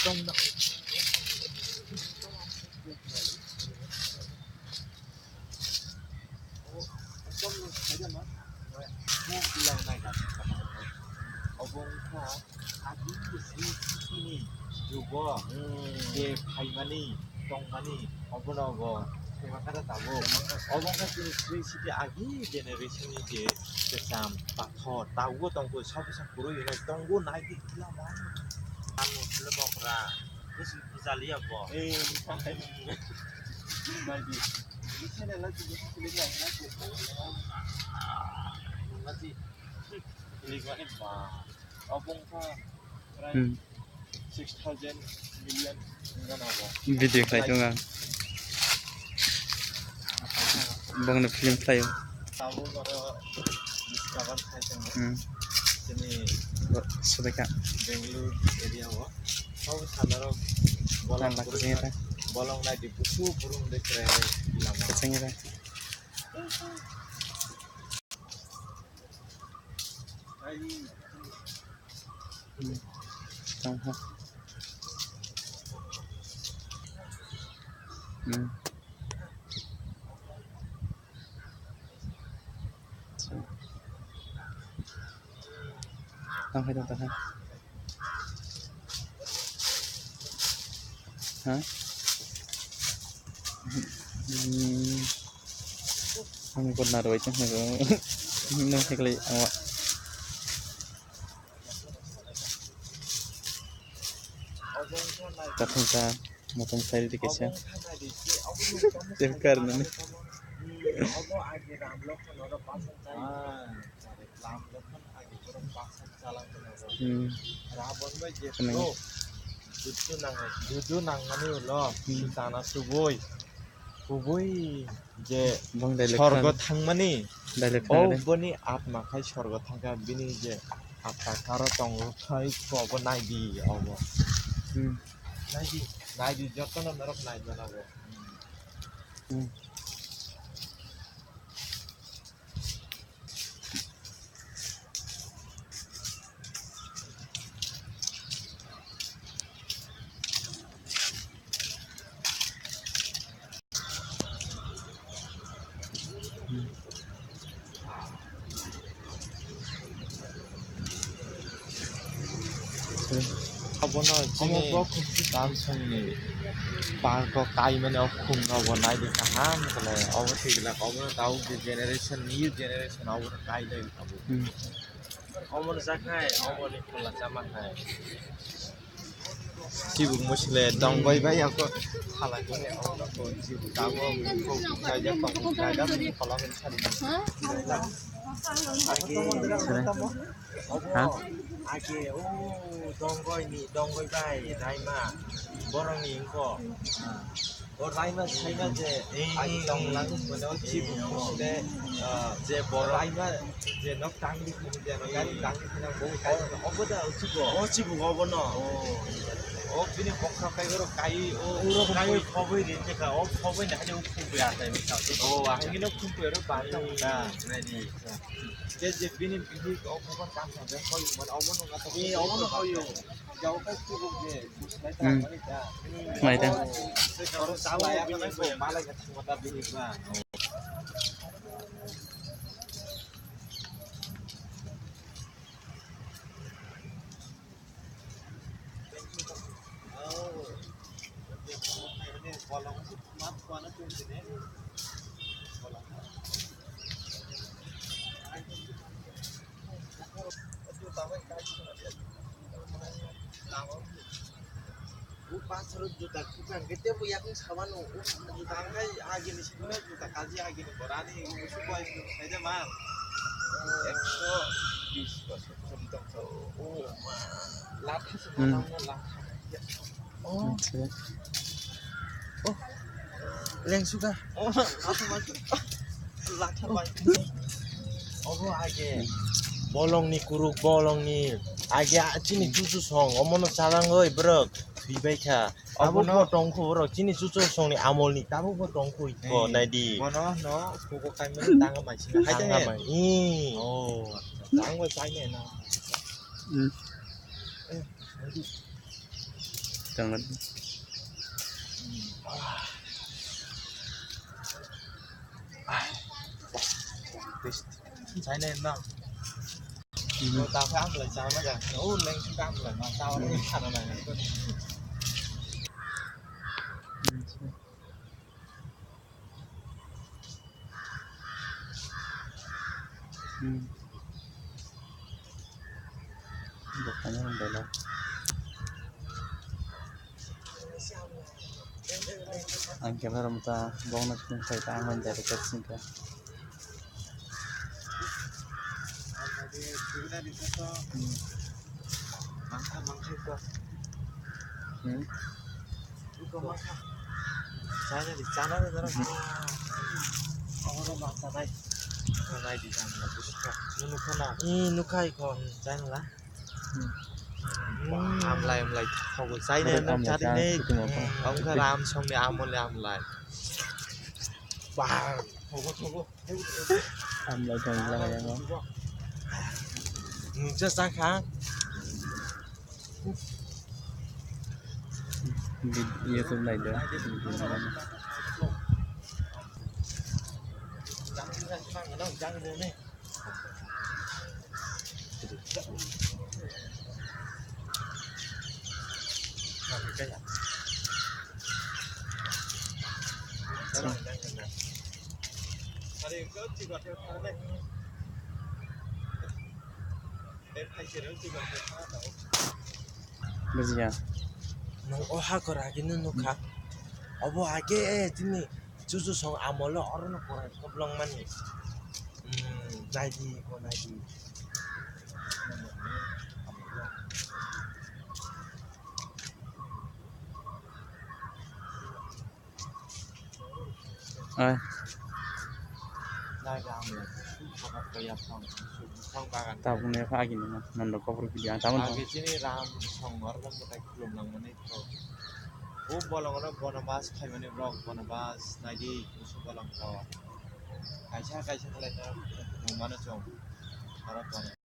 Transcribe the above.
tông 어봉사 아기 스위치니 요거 제 파이마니 똥마니 어번어거 생각하다 타고 어봉사 스위치 아기 제네레이션이 제 참 바터 타고 똥고 서비스 부로 이거 똥고 나이기 kilama anu lebokra terus bisa lihat kok 나이기 이 채널 나지 bisa 나지 이거 봐 어봉사 6,000 million enggak apa video khai dong ang bang na film play tahu kalau discover saya sini sudah kak Bangalore area wa tahu saudara bolong naik di buku burung dekre lama kacangnya dah Tengah. Tengah itu tengah. Hah? Kami pun naruh itu, nung sekali awak. Katong sa matong side dikit siya. Tevkar na ni. Dudu nang mani ulo sana suboi je sorgo thangmani oh boni ap makai sorgo thangka bini je apa karo tong khai ko nai di obo 나이디 저거는 너럽 나이잖아고. 어머나 지금 남성이 바로 까이면 어쿵 어머 나이도 한 그래 어머니가 어머나 다우 제너레이션 뉴 제너레이션 어머나 까이다 이거 어머나 자카이 어머니 콜라 자마카이 지금 무실에 덩바이바이 하고 할아기네 어머나 그 지금 가고 그 자자 덩 자자 콜라면 차리 아기 오 동거이 바이 나이마 버렁이 인거 나이마 차이나제 아기 동랑 뭐너 지금 무실에 제 버라이마 제 넉당리 그제 너가리 당리 그냥 뭐 가이 어보다 어찌고 어보너 비니 복사 가이로 가이 가이 커버이 된테가 커버이 나지 우쿠야 타이미사 아기는 쿵쿠여로 바이다 나니 제 비니 비니 어부가 깜짝이야 거의 뭐 어부는 같아 이 어부는 거의 저거 쓰고 이제 말이다 말이다 저로 싸워야 그냥 뭐 말을 같은 거다 비니가 bolong mat kuana tuh sini bolong itu tahu kan पाँच जुता कुकान केते बु याकिन सामान जुता kai आगे नि सिने जुता काजी आगे नि बरानी उसु को आइस हैजे मा 120 बस चलितम छ ओ लाथा से बनाउन लाथा ओ ओ लेंसुका ओ आथु माथु लाथा बाइ अब आगे bolongni kuruk bolongni आगे चिनि जुजु सं अमनो चालांगै ब्रक थुइबायखा आबोनो टंखौ र चिनि जुजु संनि आमलनि ताबो टंखौ इको नायदि मनो न कोको काइमन दांगा माइसिना हायदे इ ओ दांगो चाइने ना jangan. Trái nên đâu. Tao phải ăn lại sao nó kìa. Nó lên cái ăn lại mà tao nó ăn này. Bukannya membela. Ang kamera mo ta bonus ng sa taman dari kasingka. 이거 막 자네들이 짠하는 사람 어로 막 자네 나이 디자인 나 보시죠 누누카나 이 누카 이거 짠라 làm lại không có say nên nó chát đi ông cứ làm xong thì làm lại và không có Làm lại còn là vậy không? rất sáng khá YouTube này nữa. Bây giờ nó 하거라기는 누카 어버 아게 드니 주주성 아몰로 어르노 거라 겁렁만이 나이디 거 나이디 ơi 나이가 아무래 가깝게 yap상 성바간 tao cũng nghe pha gì nữa nằm được cover video tao vẫn 아게 지니 람 성어르는 거다 굴렁랑만이 또 오 bolongno bonabas khaimani brok bonabas naidi usu bolong ko kaisa kaisa khalai na mano chong harap